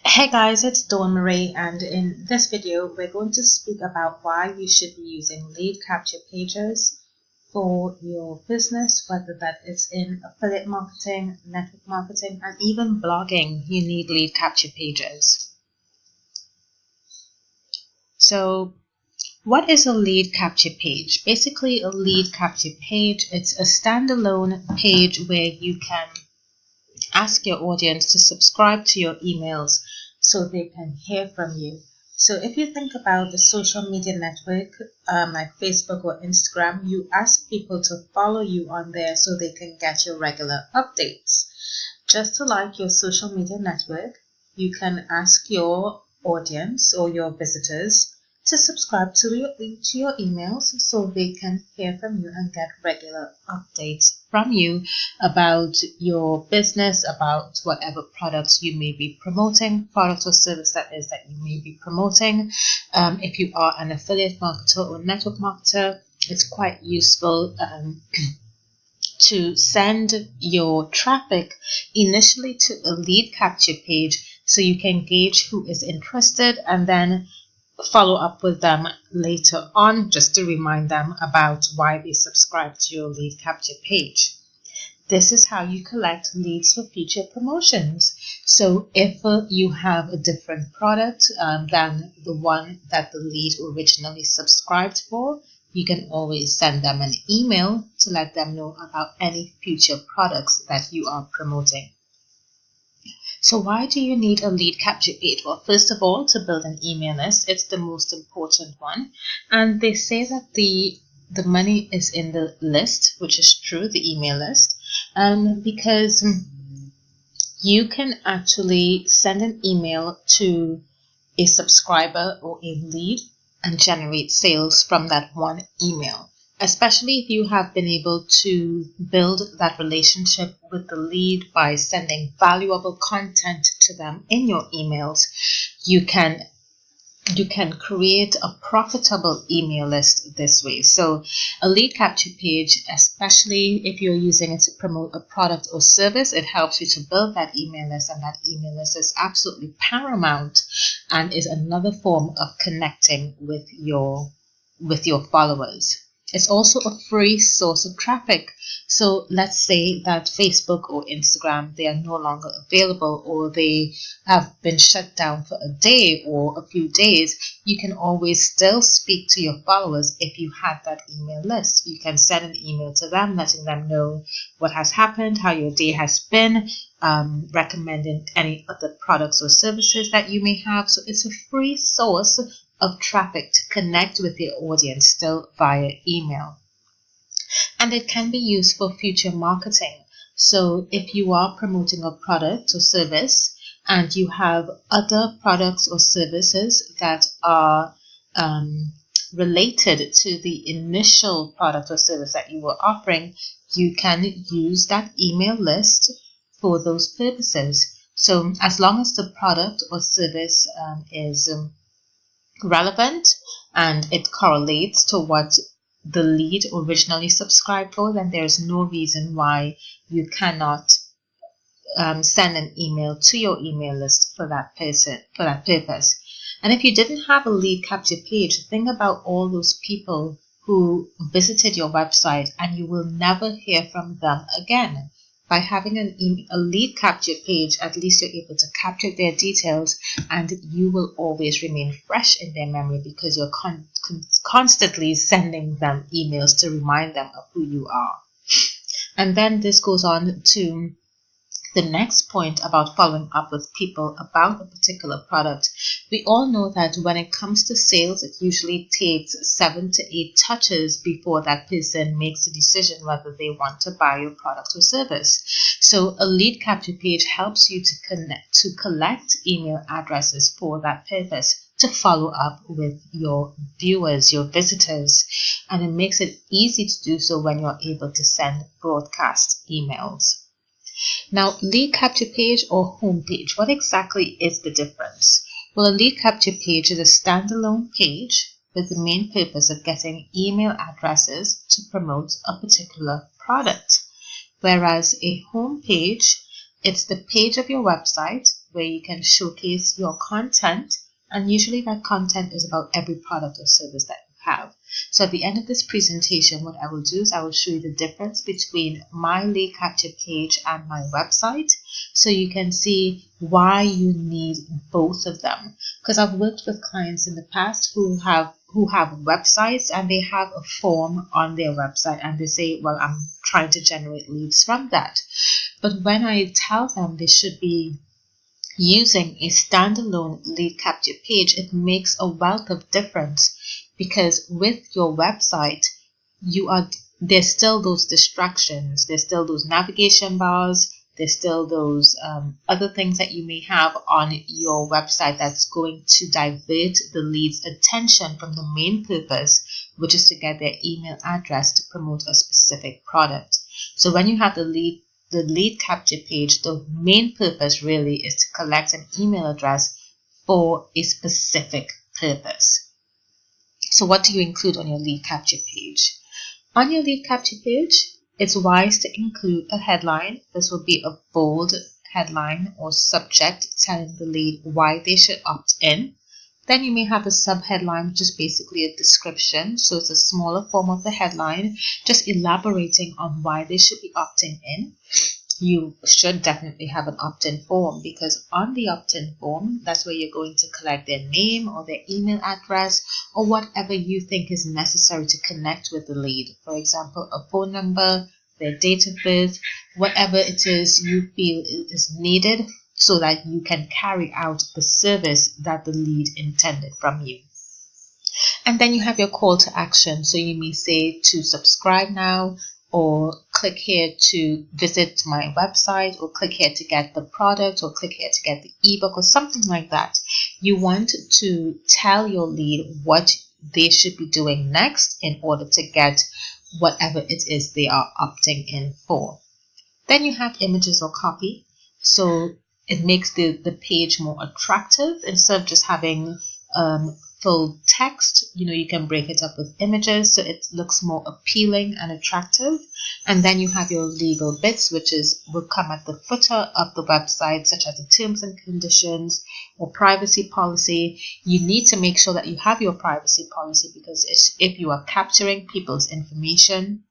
Hey guys, it's Dawn Marie, and in this video we're going to speak about why you should be using lead capture pages for your business, whether that is in affiliate marketing, network marketing, and even blogging. You need lead capture pages. So what is a lead capture page? Basically, a lead capture page, it's a standalone page where you can ask your audience to subscribe to your emails so they can hear from you. So if you think about the social media network like Facebook or Instagram, you ask people to follow you on there so they can get your regular updates. Just like your social media network, you can ask your audience or your visitors to subscribe to your emails so they can hear from you and get regular updates from you about your business, about whatever products you may be promoting, product or service that is that you may be promoting. If you are an affiliate marketer or network marketer, it's quite useful to send your traffic initially to a lead capture page so you can gauge who is interested and then follow up with them later on just to remind them about why they subscribe to your lead capture page. This is how you collect leads for future promotions. So if you have a different product than the one that the lead originally subscribed for, you can always send them an email to let them know about any future products that you are promoting. So why do you need a lead capture page? Well, first of all, to build an email list, it's the most important one. And they say that the money is in the list, which is true, the email list, because you can actually send an email to a subscriber or a lead and generate sales from that one email. Especially if you have been able to build that relationship with the lead by sending valuable content to them in your emails, you can create a profitable email list this way. So a lead capture page, especially if you're using it to promote a product or service, it helps you to build that email list, and that email list is absolutely paramount and is another form of connecting with your followers. It's also a free source of traffic. So let's say that Facebook or Instagram, they are no longer available, or they have been shut down for a day or a few days. You can always still speak to your followers if you had that email list. You can send an email to them, letting them know what has happened, how your day has been, recommending any other products or services that you may have. So it's a free source of traffic to connect with your audience still via email. And it can be used for future marketing. So if you are promoting a product or service and you have other products or services that are related to the initial product or service that you were offering, you can use that email list for those purposes. So as long as the product or service is relevant and it correlates to what the lead originally subscribed for, then there's no reason why you cannot send an email to your email list for that purpose. And if you didn't have a lead capture page, think about all those people who visited your website and you will never hear from them again. By having a lead capture page, at least you're able to capture their details and you will always remain fresh in their memory because you're constantly sending them emails to remind them of who you are. And then this goes on to the next point about following up with people about a particular product. We all know that when it comes to sales, it usually takes 7 to 8 touches before that person makes a decision whether they want to buy your product or service. So a lead capture page helps you to collect email addresses for that purpose, to follow up with your viewers, your visitors, and it makes it easy to do so when you're able to send broadcast emails. Now, lead capture page or home page, what exactly is the difference? Well, a lead capture page is a standalone page with the main purpose of getting email addresses to promote a particular product. Whereas a home page, it's the page of your website where you can showcase your content, and usually that content is about every product or service that you have. So at the end of this presentation, what I will do is I will show you the difference between my lead capture page and my website, so you can see why you need both of them. Because I've worked with clients in the past who have websites, and they have a form on their website and they say, well, I'm trying to generate leads from that. But when I tell them they should be using a standalone lead capture page, it makes a wealth of difference, because with your website, there's still those distractions, there's still those navigation bars, there's still those other things that you may have on your website that's going to divert the lead's attention from the main purpose, which is to get their email address to promote a specific product. So when you have the lead capture page, the main purpose really is to collect an email address for a specific purpose. So what do you include on your lead capture page? On your lead capture page, it's wise to include a headline. This will be a bold headline or subject telling the lead why they should opt in. Then you may have a subheadline, which is basically a description. So it's a smaller form of the headline, just elaborating on why they should be opting in. You should definitely have an opt-in form, because on the opt-in form, that's where you're going to collect their name or their email address or whatever you think is necessary to connect with the lead. For example, a phone number, their date of birth, whatever it is you feel is needed so that you can carry out the service that the lead intended from you. And then you have your call to action. So you may say to subscribe now, or click here to visit my website, or click here to get the product, or click here to get the ebook, or something like that. You want to tell your lead what they should be doing next in order to get whatever it is they are opting in for. Then you have images or copy. So it makes the page more attractive. Instead of just having full text, you can break it up with images so it looks more appealing and attractive. And then you have your legal bits, which will come at the footer of the website, such as the terms and conditions or privacy policy. You need to make sure that you have your privacy policy, because if you are capturing people's information,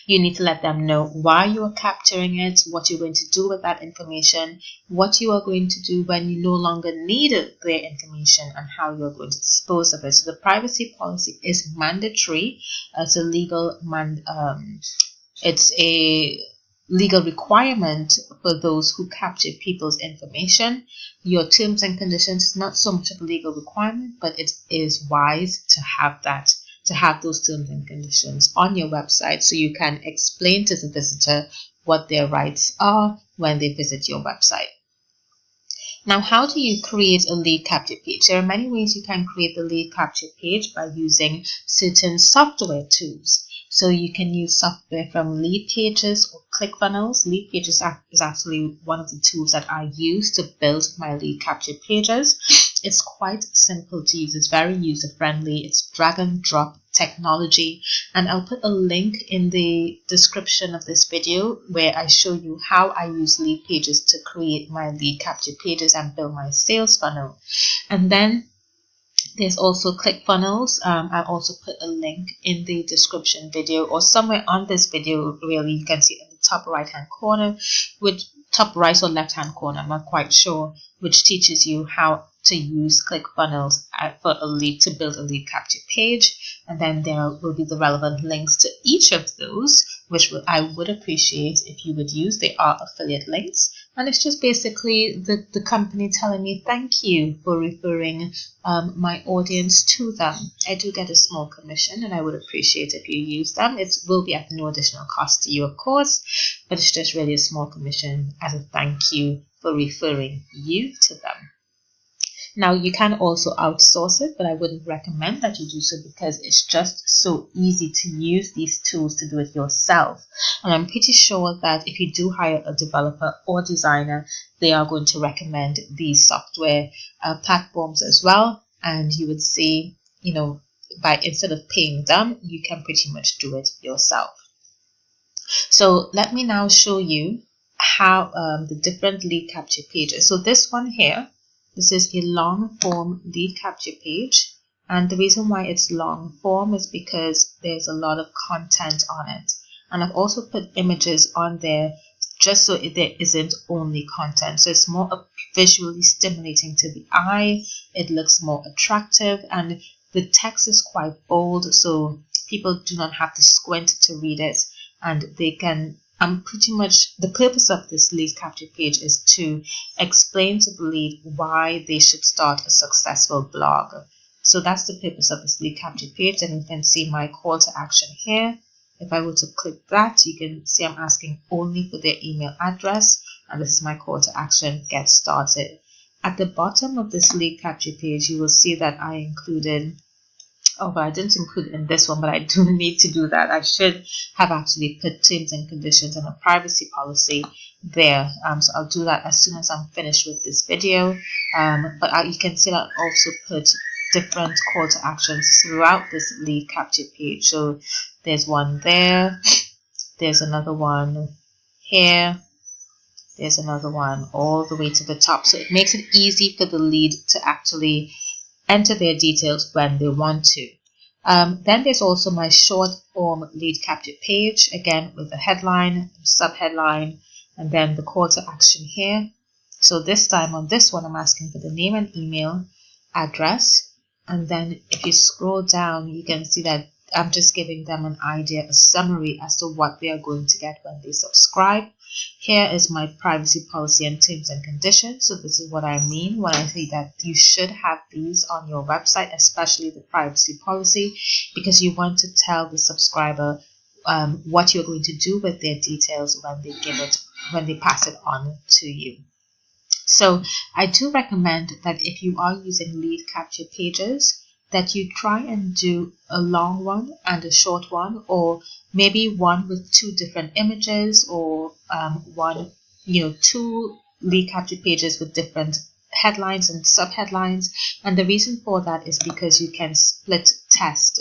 you need to let them know why you are capturing it, what you're going to do with that information, what you are going to do when you no longer need their information, and how you are going to dispose of it. So the privacy policy is mandatory. It's a legal requirement for those who capture people's information. Your terms and conditions is not so much of a legal requirement, but it is wise to have that, to have those terms and conditions on your website so you can explain to the visitor what their rights are when they visit your website. Now, how do you create a lead capture page? There are many ways you can create the lead capture page by using certain software tools. So you can use software from Lead Pages or ClickFunnels. Lead Pages is actually one of the tools that I use to build my lead capture pages. It's quite simple to use. It's very user-friendly. It's drag and drop technology. And I'll put a link in the description of this video where I show you how I use Lead Pages to create my lead capture pages and build my sales funnel. And then there's also ClickFunnels. I'll also put a link in the description video, or somewhere on this video, really. You can see in the top right hand corner, top right or left hand corner, I'm not quite sure, which teaches you how to use ClickFunnels to build a lead capture page. And then there will be the relevant links to each of those, which I would appreciate if you would use. They are affiliate links. And it's just basically the company telling me thank you for referring my audience to them. I do get a small commission, and I would appreciate if you use them. It will be at no additional cost to you, of course, but it's just really a small commission as a thank you for referring you to them. Now, you can also outsource it, but I wouldn't recommend that you do so, because it's just so easy to use these tools to do it yourself. And I'm pretty sure that if you do hire a developer or designer, they are going to recommend these software platforms as well. And you would see, instead of paying them, you can pretty much do it yourself. So let me now show you how the different lead capture pages. So this one here, this is a long form lead capture page, and the reason why it's long form is because there's a lot of content on it, and I've also put images on there just so there isn't only content. So it's more visually stimulating to the eye, it looks more attractive, and the text is quite bold, so people do not have to squint to read it, and they can pretty much, the purpose of this lead capture page is to explain to the lead why they should start a successful blog. So that's the purpose of this lead capture page, and you can see my call to action here. If I were to click that, you can see I'm asking only for their email address, and this is my call to action, get started. At the bottom of this lead capture page, you will see that I included, oh, but I didn't include it in this one, but I do need to do that. I should have actually put terms and conditions and a privacy policy there. So I'll do that as soon as I'm finished with this video. But you can see that I also put different call to actions throughout this lead capture page. So there's one there, there's another one here, there's another one all the way to the top. So it makes it easy for the lead to actually enter their details when they want to. Then there's also my short form lead capture page, again with the headline, subheadline, and then the call to action here. So this time on this one, I'm asking for the name and email address. And then if you scroll down, you can see that I'm just giving them an idea, a summary as to what they are going to get when they subscribe. Here is my privacy policy and terms and conditions. So this is what I mean when I say that you should have these on your website, especially the privacy policy, because you want to tell the subscriber what you're going to do with their details when they pass it on to you. So I do recommend that if you are using lead capture pages, that you try and do a long one and a short one, or maybe one with two different images, or two lead capture pages with different headlines and subheadlines. And the reason for that is because you can split test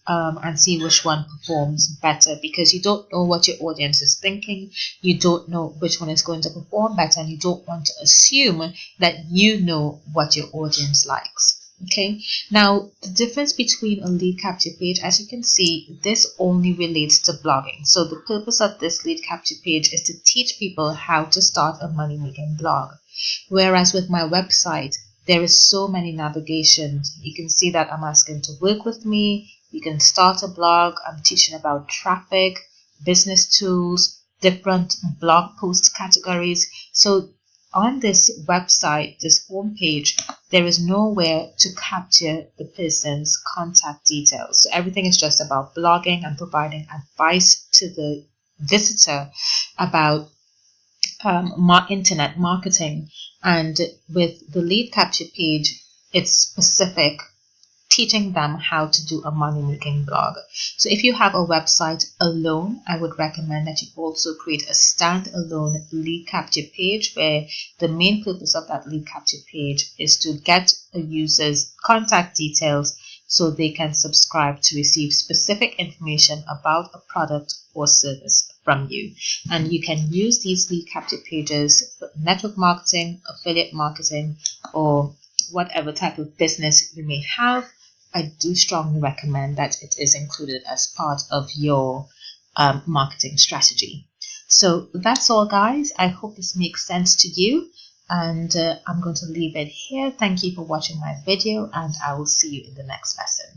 and see which one performs better, because you don't know what your audience is thinking, you don't know which one is going to perform better, and you don't want to assume that you know what your audience likes. Okay, now the difference between a lead capture page, as you can see, this only relates to blogging. So the purpose of this lead capture page is to teach people how to start a money-making blog. Whereas with my website, there is so many navigations. You can see that I'm asking to work with me. You can start a blog. I'm teaching about traffic, business tools, different blog post categories. So on this website, this homepage, there is nowhere to capture the person's contact details. So everything is just about blogging and providing advice to the visitor about internet marketing. And with the lead capture page, it's specific, teaching them how to do a money-making blog. So if you have a website alone, I would recommend that you also create a standalone lead capture page, where the main purpose of that lead capture page is to get a user's contact details so they can subscribe to receive specific information about a product or service from you. And you can use these lead capture pages for network marketing, affiliate marketing, or whatever type of business you may have. I do strongly recommend that it is included as part of your marketing strategy. So that's all, guys. I hope this makes sense to you, and I'm going to leave it here. Thank you for watching my video, and I will see you in the next lesson.